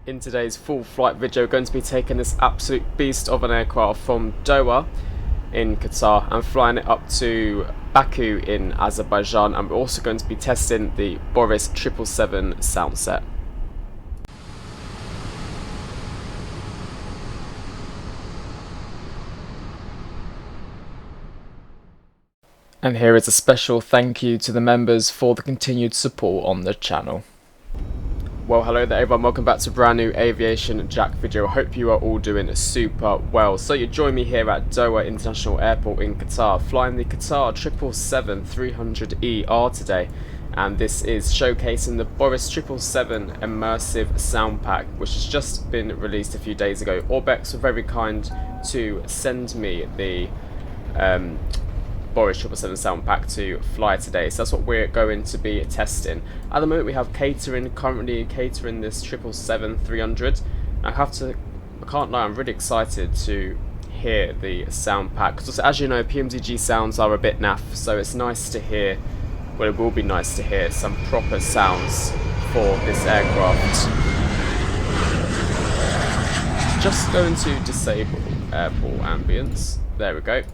In today's full flight video, we're going to be taking this absolute beast of an aircraft from Doha in Qatar and flying it up to Baku in Azerbaijan, and we're also going to be testing the Boris 777 sound set. And here is a special thank you to the members for the continued support on the channel. Well, hello there everyone, welcome back to a brand new AviationJack video. I hope you are all doing super well. So you join me here at Doha International Airport in Qatar, flying the Qatar 777-300ER today. And this is showcasing the Boris 777 immersive sound pack, which has just been released a few days ago. ORBX were very kind to send me the Boris 777 sound pack to fly today, so that's what we're going to be testing. At the moment we have currently catering this 777-300. I can't lie, I'm really excited to hear the sound pack, because as you know, Pmdg sounds are a bit naff, so it's nice to hear, well, it will be nice to hear some proper sounds for this aircraft. Just going to disable airport ambience, there we go.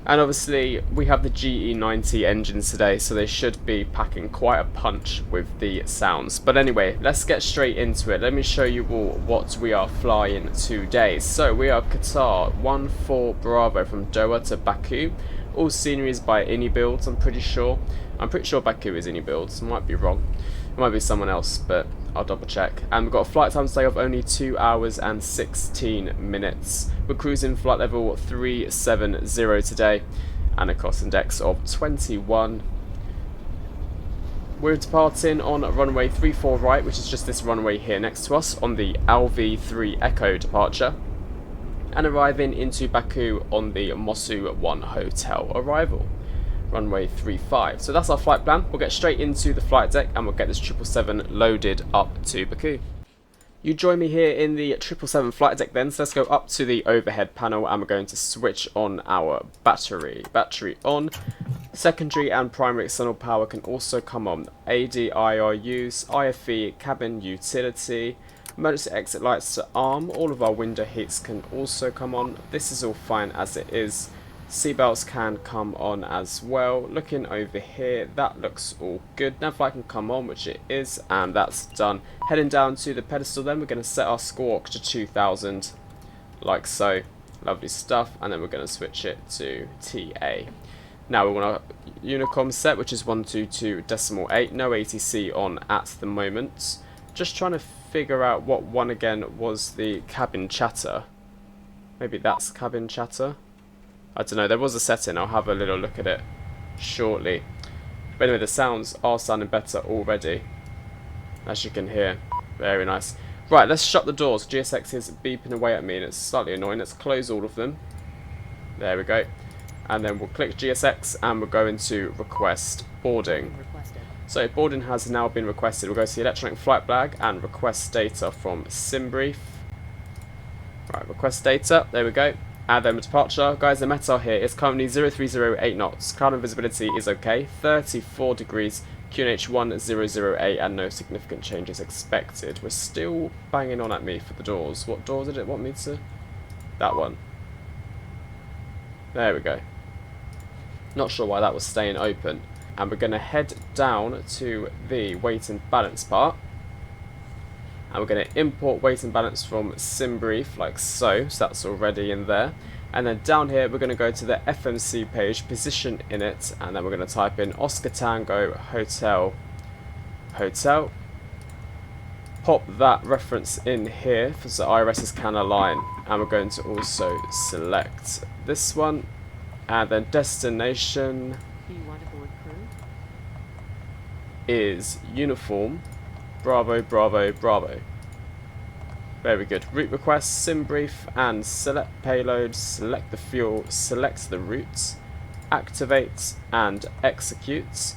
And obviously we have the GE90 engines today, so they should be packing quite a punch with the sounds. But anyway, let's get straight into it. Let me show you all what we are flying today. So we are Qatar 14 Bravo from Doha to Baku. All scenery is by Inibuilds, I'm pretty sure. I'm pretty sure Baku is Inibuilds, might be wrong. It might be someone else, but I'll double check. And we've got a flight time today of only 2 hours and 16 minutes. We're cruising flight level 370 today and a cost index of 21. We're departing on runway 34 right, which is just this runway here next to us, on the LV3 Echo departure, and arriving into Baku on the Mosu 1 hotel arrival. Runway 35. So that's our flight plan. We'll get straight into the flight deck and we'll get this 777 loaded up to Baku. You join me here in the 777 flight deck then, so let's go up to the overhead panel and we're going to switch on our battery. Battery on. Secondary and primary external power can also come on. ADIRUs, IFE, cabin utility, emergency exit lights to arm. All of our window heats can also come on. This is all fine as it is. Seatbelts can come on as well. Looking over here, that looks all good. Nav light can come on, which it is, and that's done. Heading down to the pedestal then, we're going to set our squawk to 2000, like so. Lovely stuff, and then we're going to switch it to TA. Now we want our Unicom set, which is 122.8. No ATC on at the moment. Just trying to figure out what one again was the cabin chatter. Maybe that's cabin chatter. I don't know, there was a setting, I'll have a little look at it shortly. But anyway, the sounds are sounding better already, as you can hear. Very nice. Right, let's shut the doors. GSX is beeping away at me and it's slightly annoying. Let's close all of them. There we go. And then we'll click GSX and we're going to request boarding. So boarding has now been requested. We'll go to the electronic flight flag and request data from SimBrief. Right, request data, there we go. And then departure, guys, the METAR here is currently 0308 knots. Cloud and visibility is okay, 34 degrees, QNH 1008, and no significant changes expected. We're still banging on at me for the doors. What door did it want me to? That one. There we go. Not sure why that was staying open. And we're going to head down to the weight and balance part. And we're going to import weight and balance from SimBrief, like so. So that's already in there. And then down here, we're going to go to the FMC page, position in it, and then we're going to type in Oscar Tango Hotel Hotel. Pop that reference in here for the IRSs can align. And we're going to also select this one. And then destination is uniform. Bravo, Bravo, Bravo. Very good. Route request, SimBrief, and select payload, select the fuel, select the route, activate, and execute.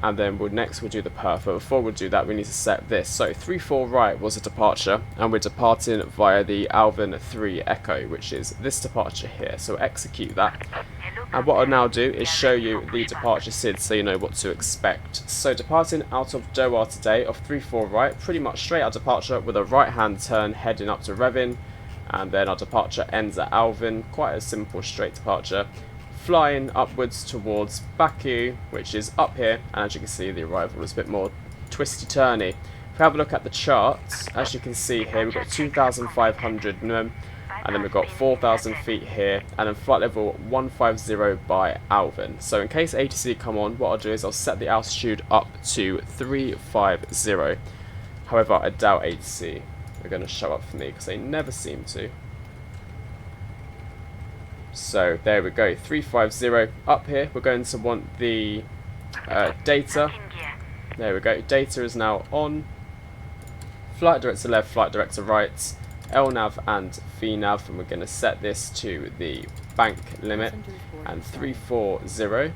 And then next we'll do the perf. But before we do that, we need to set this. So 34 right was a departure, and we're departing via the Alvin 3 Echo, which is this departure here. So execute that. Hello And what I'll now do is show you the departure SID so you know what to expect. So departing out of Doha today off 34 right, pretty much straight out departure with a right hand turn heading up to Revin, and then our departure ends at Alvin, quite a simple straight departure. Flying upwards towards Baku, which is up here, and as you can see the arrival is a bit more twisty-turny. If we have a look at the charts, as you can see here we've got 2,500 minimum, and then we've got 4,000 feet here, and then flight level 150 by Alvin. So in case ATC come on, what I'll do is I'll set the altitude up to 350. However, I doubt ATC are going to show up for me because they never seem to. So there we go, 350 up here. We're going to want the data. There we go, data is now on. Flight director left, flight director right, LNAV and VNAV, and we're going to set this to the bank limit and 340,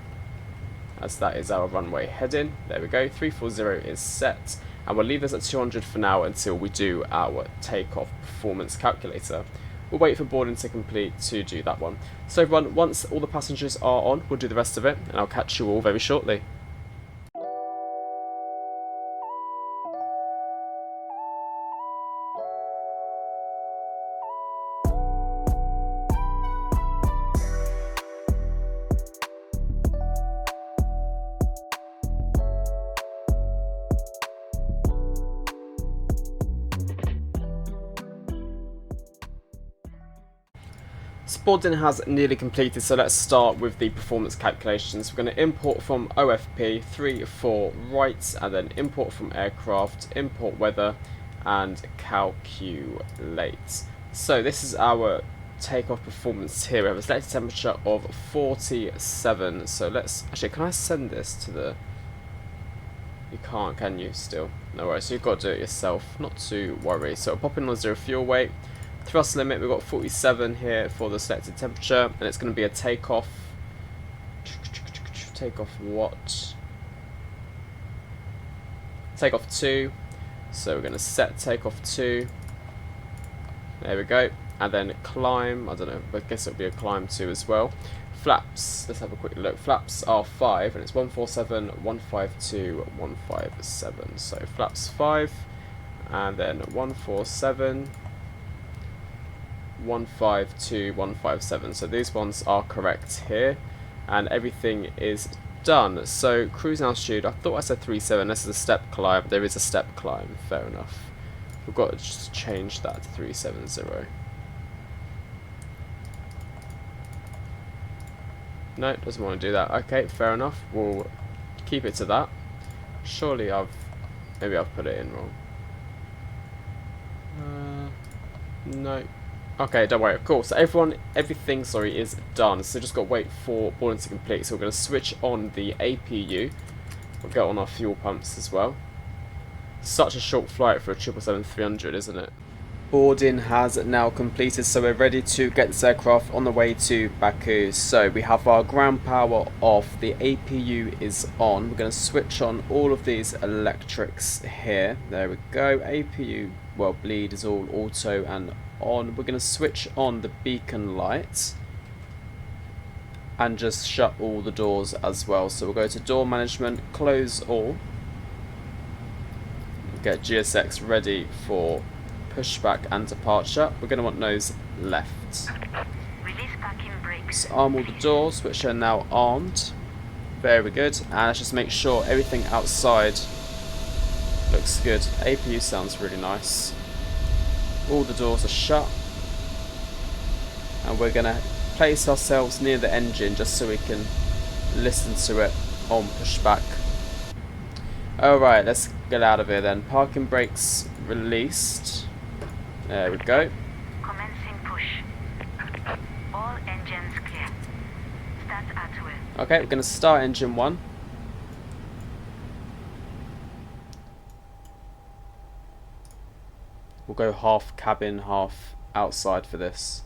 as that is our runway heading. There we go, 340 is set, and we'll leave this at 200 for now until we do our takeoff performance calculator. We'll wait for boarding to complete to do that one. So everyone, once all the passengers are on, we'll do the rest of it, and I'll catch you all very shortly. Boarding has nearly completed, so let's start with the performance calculations. We're going to import from OFP 34 right, and then import from aircraft, import weather, and calculate. So this is our takeoff performance here. We have a selected temperature of 47. So let's actually, can I send this to the? You can't, can you? Still, no worries. So you've got to do it yourself. Not to worry. So pop in on 0 fuel weight. Thrust limit, we've got 47 here for the selected temperature, and it's going to be a takeoff. Takeoff what? Takeoff 2. So we're going to set takeoff 2. There we go. And then climb, I don't know, I guess it'll be a climb 2 as well. Flaps, let's have a quick look. Flaps are 5, and it's 147, 152, 157. So flaps 5, and then 147. 152, 157. So these ones are correct here, and everything is done. So cruising altitude, I thought I said 37. This is a step climb. There is a step climb. Fair enough. We've got to just change that to 370. No, doesn't want to do that. Okay, fair enough. We'll keep it to that. Surely maybe I've put it in wrong. No. Okay, don't worry. Cool. So everything is done. So just got to wait for boarding to complete. So we're going to switch on the APU. We'll get on our fuel pumps as well. Such a short flight for a 777-300, isn't it? Boarding has now completed, so we're ready to get this aircraft on the way to Baku. So we have our ground power off, the APU is on. We're going to switch on all of these electrics here. There we go. APU, well, bleed is all auto and on. We're going to switch on the beacon light and just shut all the doors as well. So we'll go to door management, close all, get GSX ready for pushback and departure. We're going to want nose left. So arm all the doors, which are now armed. Very good. And let's just make sure everything outside looks good. APU sounds really nice. All the doors are shut, and we're going to place ourselves near the engine just so we can listen to it on pushback. Alright, let's get out of here then. Parking brakes released. There we go. Commencing push. All engines clear. Start at will. Okay, we're going to start engine 1. We'll go half cabin, half outside for this.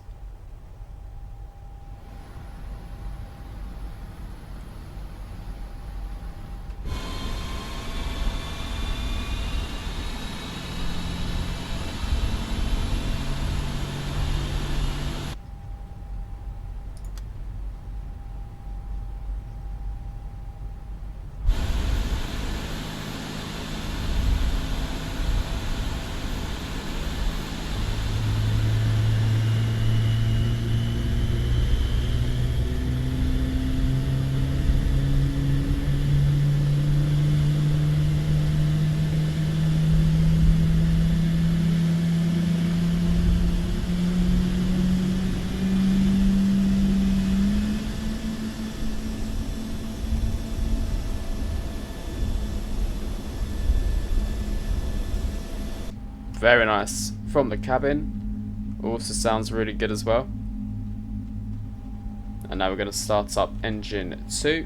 Very nice. From the cabin. Also sounds really good as well. And now we're going to start up engine 2.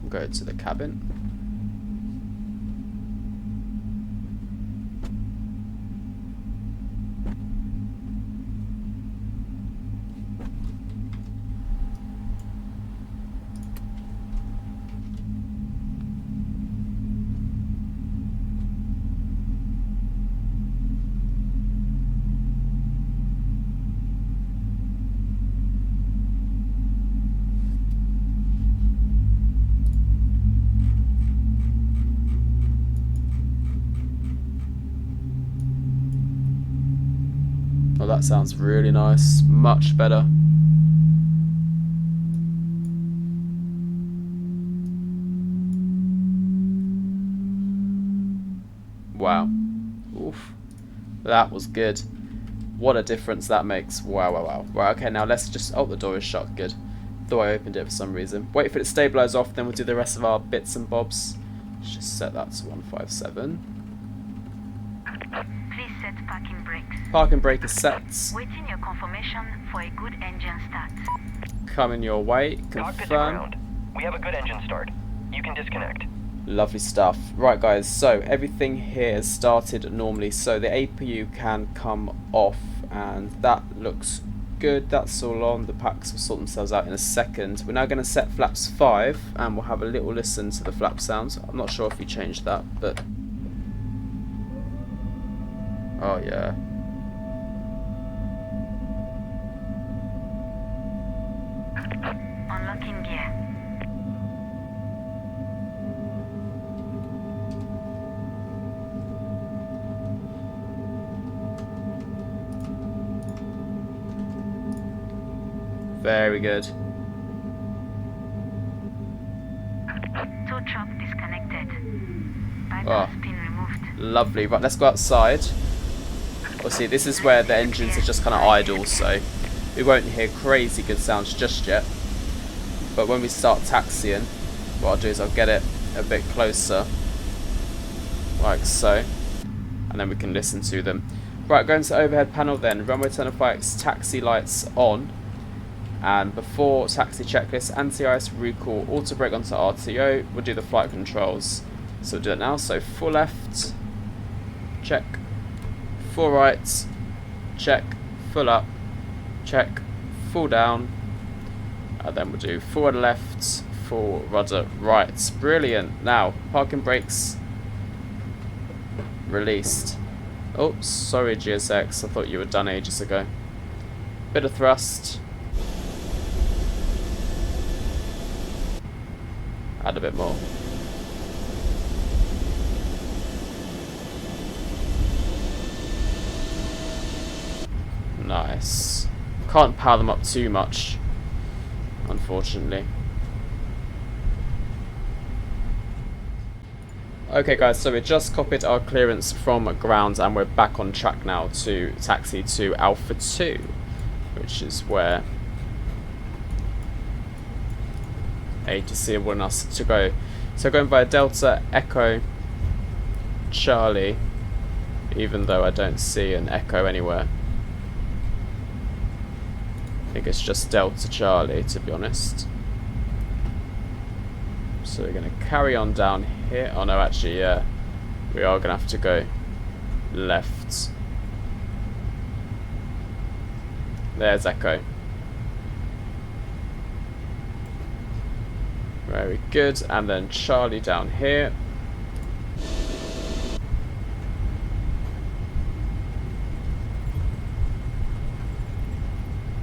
Go to the cabin. Oh, that sounds really nice. Much better. Wow. Oof. That was good. What a difference that makes. Wow, wow, wow. Right, okay, now let's just... Oh, the door is shut. Good. Though I opened it for some reason. Wait for it to stabilise off, then we'll do the rest of our bits and bobs. Let's just set that to 157. Please set parking brakes. Parking brake is set. Waiting your confirmation for a good engine start. Coming your way. Cockpit to Confirm. ground. We have a good engine start. You can disconnect. Lovely stuff. Right, guys, so everything here has started normally, so the APU can come off, and that looks good. That's all on. The packs will sort themselves out in a second. We're now going to set flaps 5, and we'll have a little listen to the flap sounds. I'm not sure if we changed that, but... Oh, yeah. Unlocking gear. Very good. Tow truck disconnected. Oh. Bypass pin removed. Lovely. Right, let's go outside. Obviously, this is where the engines are just kind of idle, so we won't hear crazy good sounds just yet. But when we start taxiing, what I'll do is I'll get it a bit closer, like so, and then we can listen to them. Right, going to the overhead panel then. Runway 10X taxi lights on. And before taxi checklist, anti-ice, recall, auto brake onto RTO, we'll do the flight controls. So we'll do that now. So full left, check. Full right, check. Full up, check. Full down, and then we'll do forward left, full rudder right. Brilliant. Now, parking brakes released. Oh, sorry GSX, I thought you were done ages ago. Bit of thrust. Add a bit more. Nice. Can't power them up too much, unfortunately. Okay guys, so we just copied our clearance from ground and we're back on track now to taxi to Alpha 2, which is where ATC wanted us to go. So going via Delta, Echo, Charlie, even though I don't see an Echo anywhere. I think it's just Delta Charlie, to be honest. So we're going to carry on down here. Oh no, actually, yeah. We are going to have to go left. There's Echo. Very good. And then Charlie down here.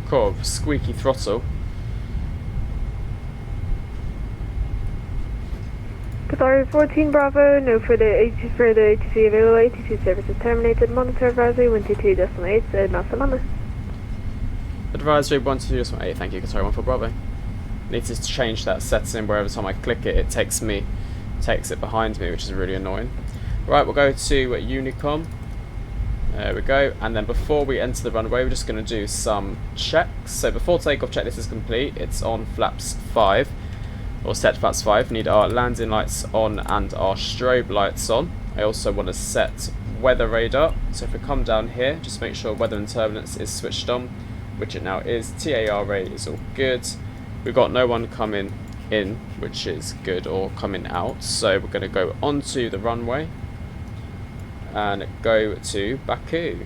Cool, squeaky throttle. Qatar 14 Bravo, no further ATC available, ATC service is terminated, monitor advisory 122.8, Masalama. Advisory 122.8, thank you, Qatar 14 Bravo. Need to change that setting where every time I click it, it takes it behind me, which is really annoying. Right, we'll go to Unicom. There we go, and then before we enter the runway, we're just going to do some checks. So before takeoff checklist is complete, it's on flaps 5. or set flaps 5. We need our landing lights on and our strobe lights on. I also want to set weather radar. So if we come down here, just make sure weather and turbulence is switched on, which it now is. TARA is all good. We've got no one coming in, which is good, or coming out. So we're going to go onto the runway and go to Baku.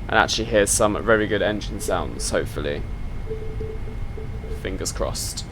And actually hear some very good engine sounds, hopefully. Fingers crossed.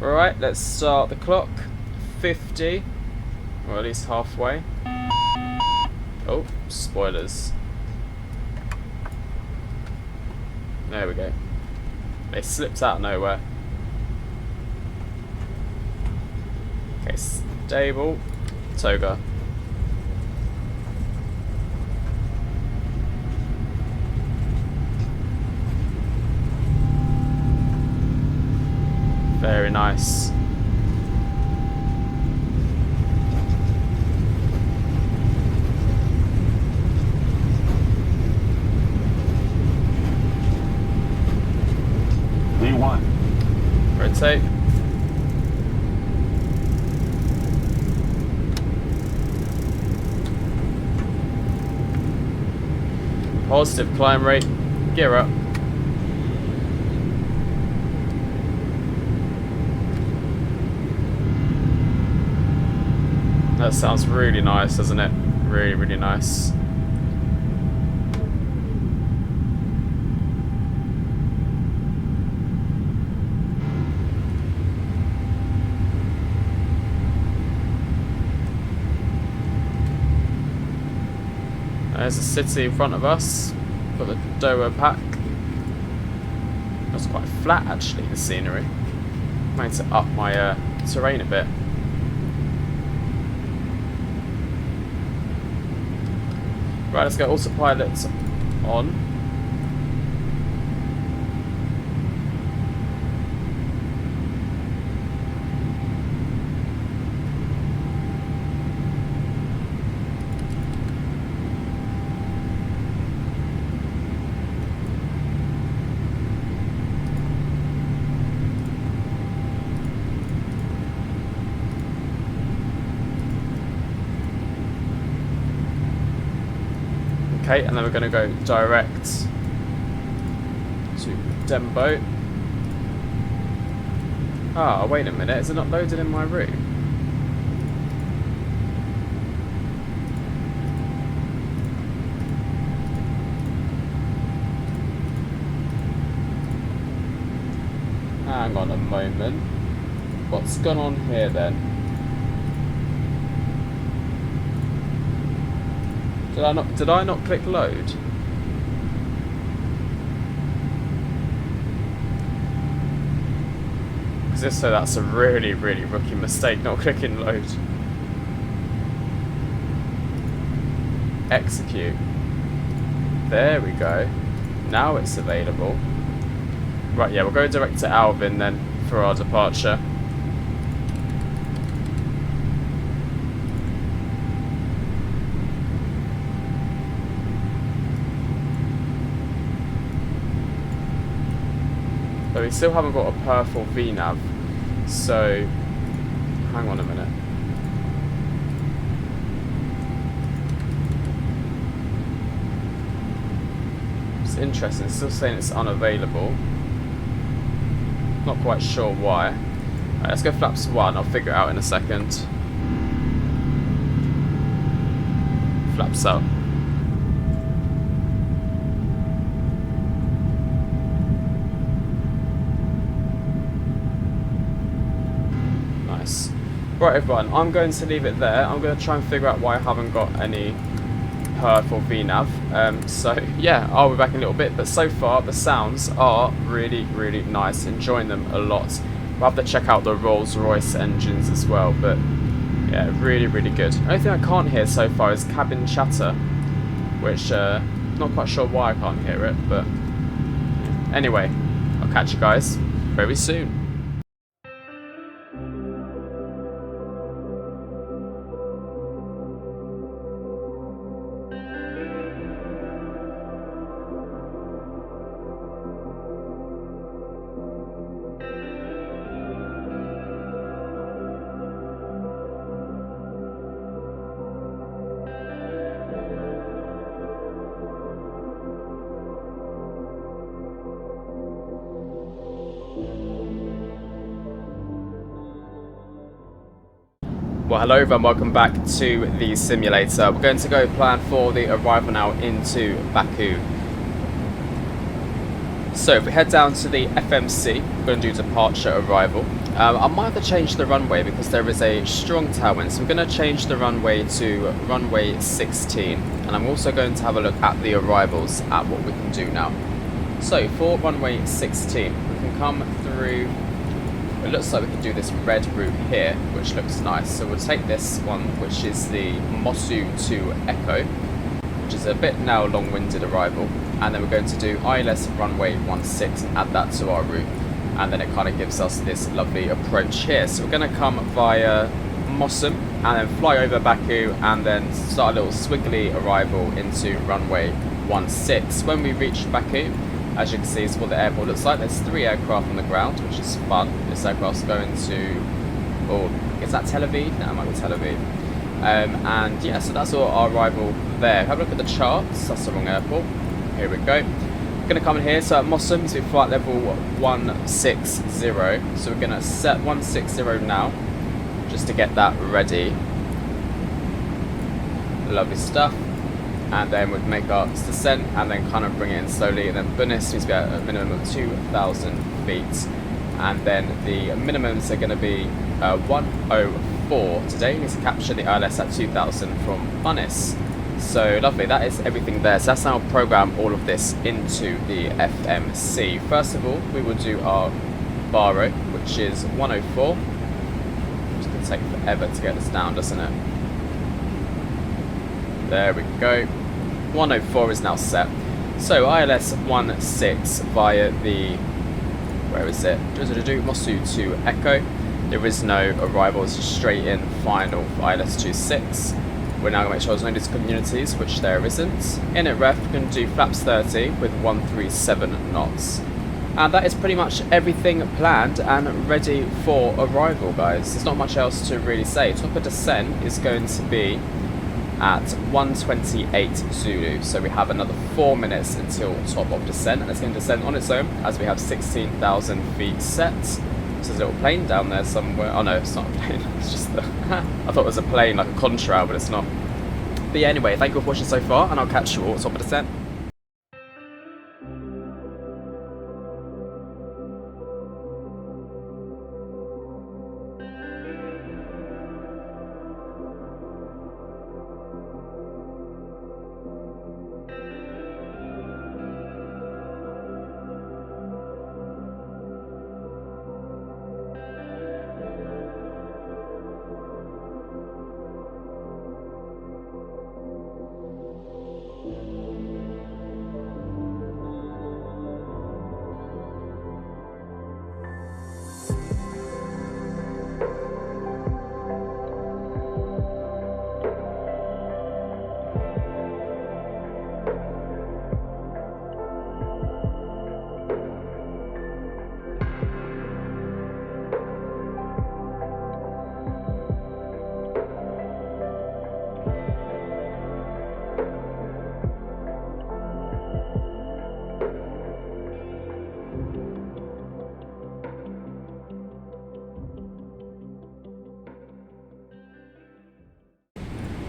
Alright, let's start the clock. 50, or at least halfway. Oh, spoilers. There we go. They slipped out of nowhere. Okay, stable. Toga. Very nice. V1. Rotate. Positive climb rate. Gear up. That sounds really nice, doesn't it? Really, really nice. There's a city in front of us. Got the Doha pack. That's quite flat actually, the scenery. I need to up my terrain a bit. Right, let's go autopilot on. Okay, and then we're going to go direct to Dembo. Ah, wait a minute, is it not loaded in my room? Hang on a moment. What's gone on here then? Did I not click load? Because if so, that's a really, really rookie mistake, not clicking load. Execute. There we go. Now it's available. Right, yeah, we'll go direct to Alvin then for our departure. But we still haven't got a purple VNav, so hang on a minute. It's interesting, it's still saying it's unavailable. Not quite sure why. Right, let's go flaps 1, I'll figure it out in a second. Flaps up. Right everyone, I'm going to leave it there. I'm going to try and figure out why I haven't got any per for VNAV. So yeah, I'll be back in a little bit, but so far the sounds are really, really nice. Enjoying them a lot. We'll have to check out the Rolls-Royce engines as well, but yeah, really, really good. The only thing I can't hear so far is cabin chatter, which not quite sure why I can't hear it, but anyway, I'll catch you guys very soon. Well, hello everyone, welcome back to the simulator. We're going to go plan for the arrival now into Baku. So if we head down to the FMC, we're going to do departure arrival. I might have to change the runway because there is a strong tailwind, so I'm going to change the runway to runway 16. And I'm also going to have a look at the arrivals at what we can do now. So for runway 16, we can come through. It looks like we can do this red route here, which looks nice. So we'll take this one, which is the Mosu to Echo, which is a bit now long-winded arrival. And then we're going to do ILS runway 16 and add that to our route. And then it kind of gives us this lovely approach here. So we're going to come via Mossum and then fly over Baku and then start a little swiggly arrival into runway 16. When we reach Baku, as you can see, is what the airport looks like. There's 3 aircraft on the ground, which is fun. This aircraft's going to, is that Tel Aviv? No, it might be Tel Aviv. And yeah, so that's our arrival there. Have a look at the charts. That's the wrong airport. Here we go. We're going to come in here. So at Mossum, it's flight level 160. So we're going to set 160 now, just to get that ready. Lovely stuff. And then we'd make our descent and then kind of bring it in slowly. And then Boris needs to be at a minimum of 2,000 feet. And then the minimums are going to be 104. Today we need to capture the ILS at 2,000 from Boris. So lovely, that is everything there. So that's how I'll program all of this into the FMC. First of all, we will do our baro, which is 104. It's going to take forever to get this down, doesn't it? There we go. 104 is now set. So ILS 16 via the, where is it? Mosu to Echo. There is no arrivals, straight in final for ILS 26. We're now going to make sure there's no discontinuities, which there isn't. In at ref, we're going to do flaps 30 with 137 knots. And that is pretty much everything planned and ready for arrival, guys. There's not much else to really say. Top of descent is going to be at 128 Zulu, so we have another 4 minutes until top of descent, and it's going to descend on its own as we have 16,000 feet set. There's a little plane down there somewhere. Oh no, it's not a plane, it's just the I thought it was a plane, like a contrail, but it's not. But yeah, anyway, thank you for watching so far, and I'll catch you all at top of descent.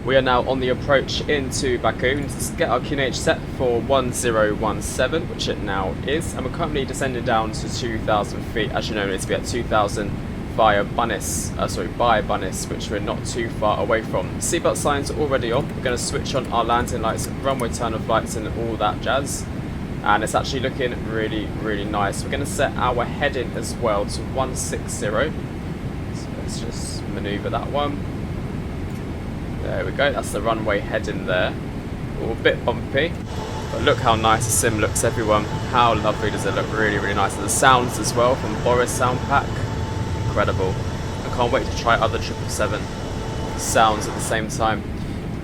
We are now on the approach into Baku. Let's get our QNH set for 1017, which it now is, and we're currently descending down to 2,000 feet. As you know, we need to be at 2,000 by Bunnis, which we're not too far away from. Seatbelt signs are already on. We're going to switch on our landing lights, runway turn of lights and all that jazz. And it's actually looking really, really nice. We're going to set our heading as well to 160. So let's just manoeuvre that one. There we go, that's the runway heading there. All a bit bumpy. But look how nice the sim looks, everyone. How lovely does it look? Really, really nice. And the sounds as well from Boris soundpack. Incredible. I can't wait to try other 777 sounds at the same time.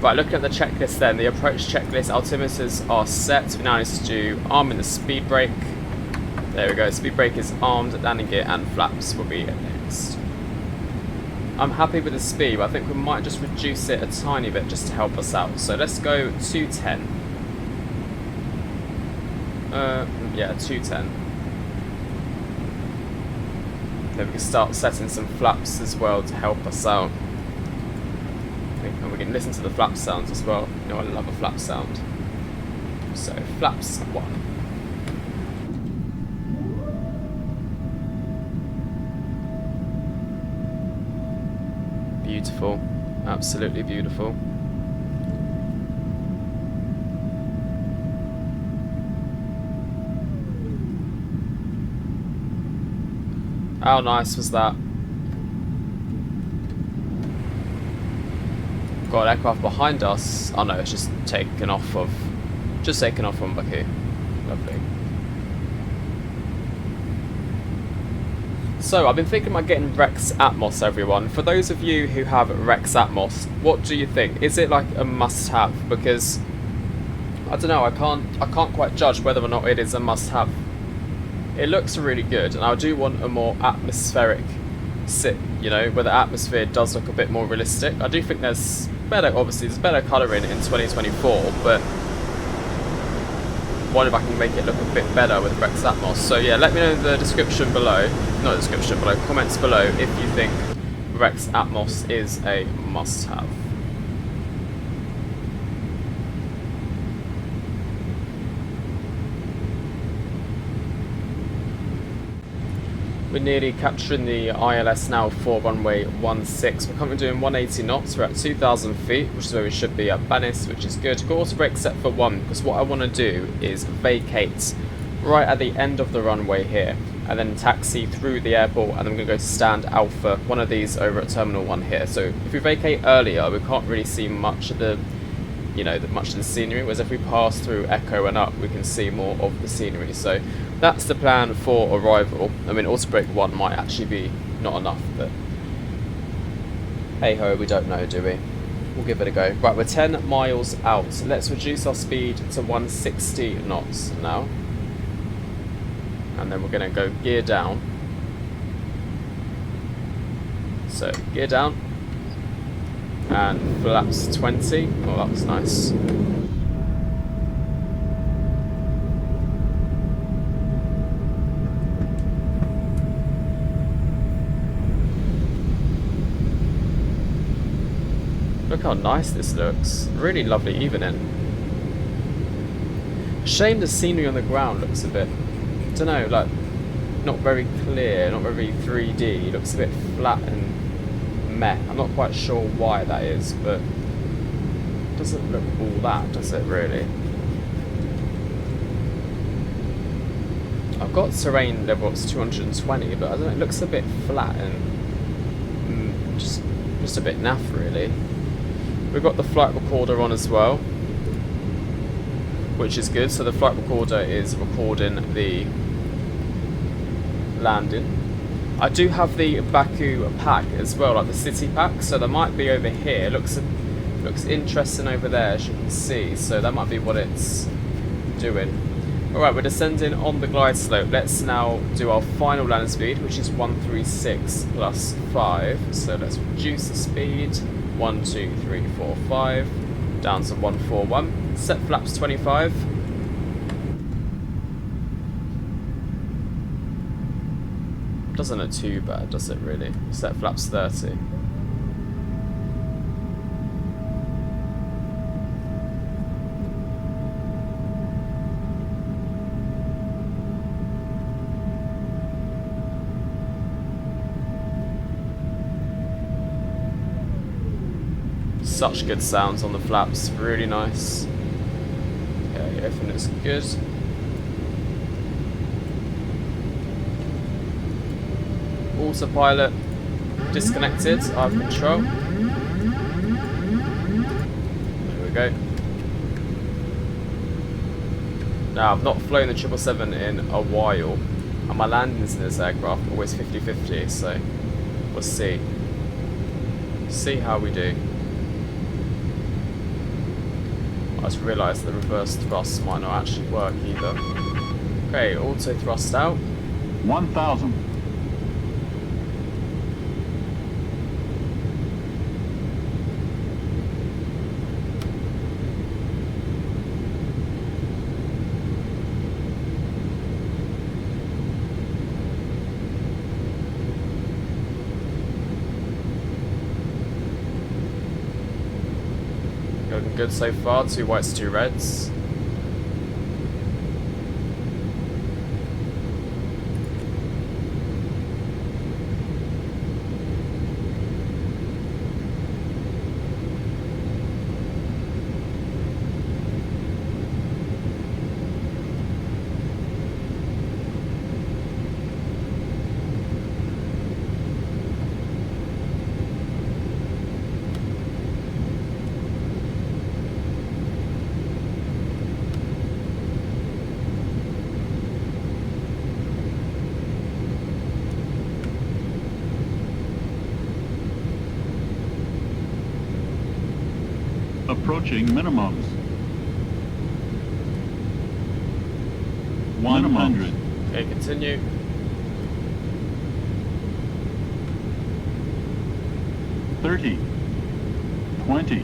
Right, looking at the checklist then, the approach checklist, altimeters are set. We now need to do arming the speed brake. There we go, speed brake is armed, landing gear and flaps will be next. I'm happy with the speed, but I think we might just reduce it a tiny bit just to help us out. So let's go 210. Yeah, 210. Then we can start setting some flaps as well to help us out. And we can listen to the flap sounds as well. You know, I love a flap sound. So, flaps 1. Beautiful. Absolutely beautiful. How nice was that? Got an aircraft behind us. Oh no, it's just taken off from Baku. Lovely. So I've been thinking about getting Rex Atmos, everyone. For those of you who have Rex Atmos, what do you think? Is it like a must-have? Because I don't know, I can't quite judge whether or not it is a must-have. It looks really good, and I do want a more atmospheric sit, you know, where the atmosphere does look a bit more realistic. I do think there's better, obviously, there's better colouring in 2024, but I wonder if I can make it look a bit better with Rex Atmos. So yeah, let me know in the description below, not description below, comments below if you think Rex Atmos is a must-have. We're nearly capturing the ILS now for runway 16. We're currently doing 180 knots. We're at 2,000 feet, which is where we should be at Bunnis, which is good. Got auto brake set for 1, because what I want to do is vacate right at the end of the runway here, and then taxi through the airport, and then we're going to go to stand Alpha, one of these over at Terminal 1 here. So if we vacate earlier, we can't really see much of the, you know, much of the scenery, whereas if we pass through Echo and up, we can see more of the scenery. So that's the plan for arrival. I mean, auto brake 1 might actually be not enough, but hey ho, we don't know, do we? We'll give it a go. Right, we're 10 miles out. Let's reduce our speed to 160 knots now. And then we're going to go gear down. So, gear down. And flaps 20. Oh, that's nice. Look how nice this looks. Really lovely evening. Shame the scenery on the ground looks a bit, I don't know, like not very clear, not very 3D. It looks a bit flat and meh. I'm not quite sure why that is, but it doesn't look all that, does it really? I've got terrain level up to 220, but I don't know, it looks a bit flat and just a bit naff really. We've got the flight recorder on as well, which is good. So the flight recorder is recording the landing. I do have the Baku pack as well, like the city pack, so that might be over here. Looks interesting over there, as you can see, so that might be what it's doing. Alright, we're descending on the glide slope. Let's now do our final landing speed, which is 136 plus 5. So let's reduce the speed. 1, 2, 3, 4, 5. Down to 141. Set flaps 25. Doesn't look too bad, does it really? Set flaps 30. Such good sounds on the flaps, really nice. Okay, everything looks good. Autopilot disconnected, I have control. There we go. Now, I've not flown the 777 in a while, and my landings in this aircraft are always 50-50, so we'll see. See how we do. I just realised the reverse thrust might not actually work either. Okay, auto thrust out. 1,000. Looking good so far, 2 whites, 2 reds. Approaching minimums. 100. Okay, continue. $30, $20,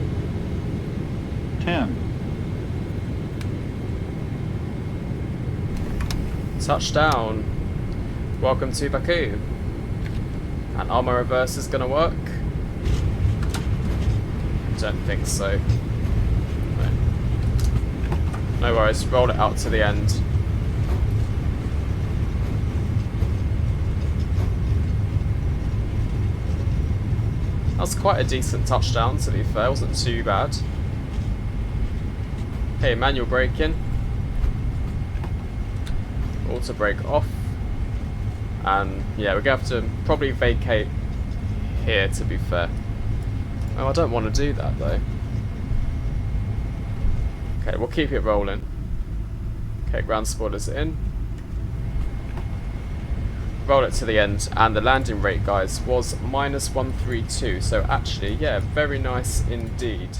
$10. Touchdown. Welcome to Baku. And are my reverse gonna work? Don't think so. No worries, roll it out to the end. That was quite a decent touchdown, to be fair, wasn't too bad. Okay, manual braking. Auto brake off. And yeah, we're gonna have to probably vacate here, to be fair. Oh, I don't want to do that though. Okay, we'll keep it rolling. Okay, ground spoilers in. Roll it to the end, and the landing rate, guys, was -132. So actually, yeah, very nice indeed.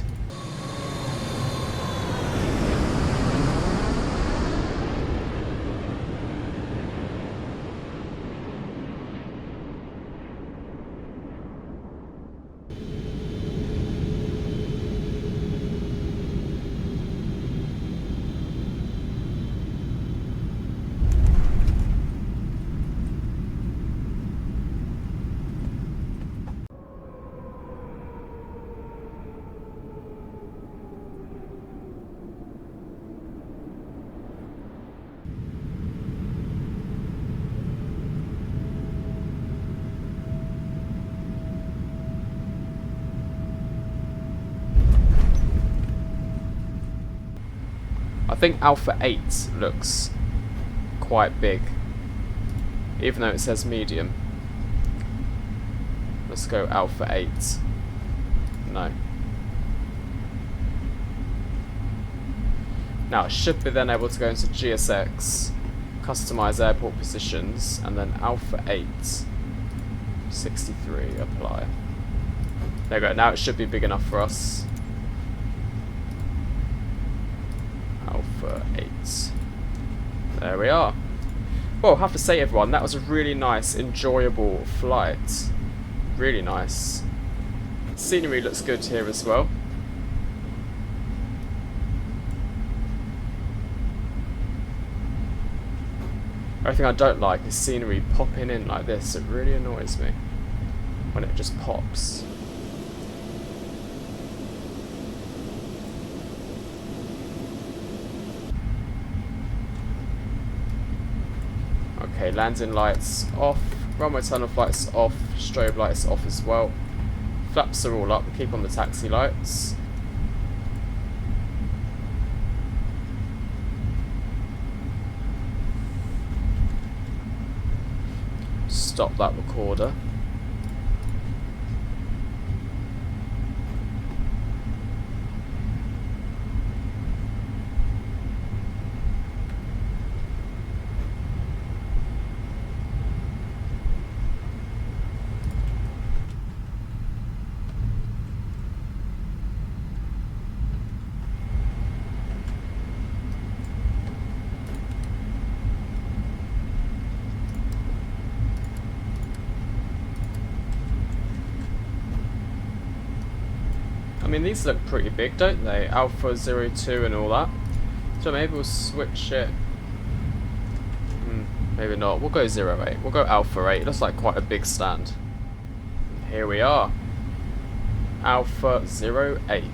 I think Alpha 8 looks quite big, even though it says medium. Let's go Alpha 8. No. Now it should be then able to go into GSX, customize airport positions, and then Alpha 8, 63, apply. There we go, now it should be big enough for us. Alpha 8. There we are. Well, I have to say, everyone, that was a really nice, enjoyable flight. Really nice. Scenery looks good here as well. Everything I don't like is scenery popping in like this. It really annoys me when it just pops. Okay, landing lights off, runway tunnel lights off, strobe lights off as well. Flaps are all up, keep on the taxi lights. Stop that recorder. I mean, these look pretty big, don't they? Alpha 02 and all that. So maybe we'll switch it. Maybe not. We'll go 08. We'll go Alpha 8. Looks like quite a big stand. Here we are. Alpha 08.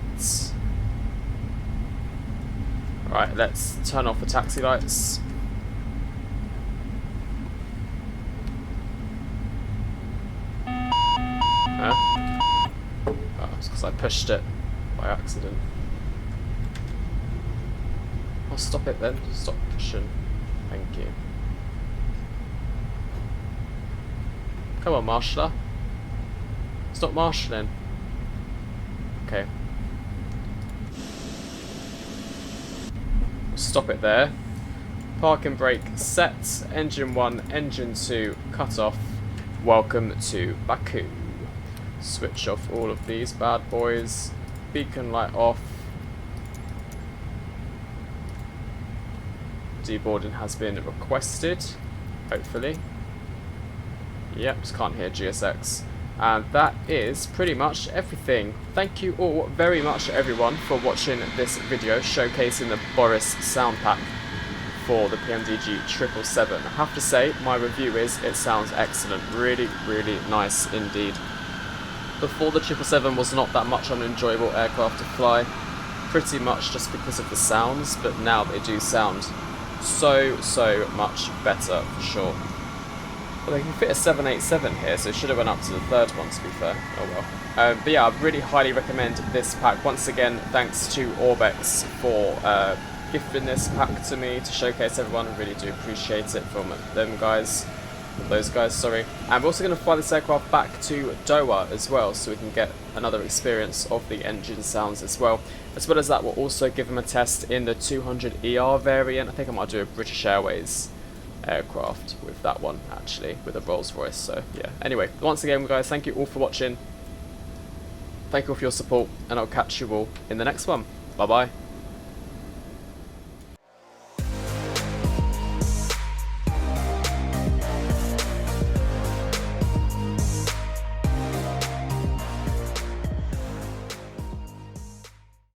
Right, let's turn off the taxi lights. Huh? Because I pushed it by accident. I'll stop it then. Stop pushing. Thank you. Come on, marshaller. Stop marshalling. Okay. Stop it there. Parking brake set. Engine 1, engine 2 cut off. Welcome to Baku. Switch off all of these bad boys. Beacon light off. Deboarding has been requested. Hopefully. Yep, just can't hear GSX. And that is pretty much everything. Thank you all very much everyone for watching this video showcasing the Boris sound pack for the Pmdg 777. I have to say, my review is it sounds excellent. Really, really nice indeed. Before the 777 was not that much an enjoyable aircraft to fly, pretty much just because of the sounds, but now they do sound so much better for sure. Well, they can fit a 787 here, so it should have went up to the third one to be fair. Oh well. But yeah, I really highly recommend this pack. Once again, thanks to ORBX for gifting this pack to me to showcase everyone. I really do appreciate it from them guys. Those guys, sorry. And we're also going to fly this aircraft back to Doha as well, so we can get another experience of the engine sounds as well. As well as that, we'll also give them a test in the 200ER variant. I think I might do a British Airways aircraft with that one, actually, with a Rolls Royce. So yeah. Anyway, once again, guys, thank you all for watching. Thank you all for your support, and I'll catch you all in the next one. Bye bye.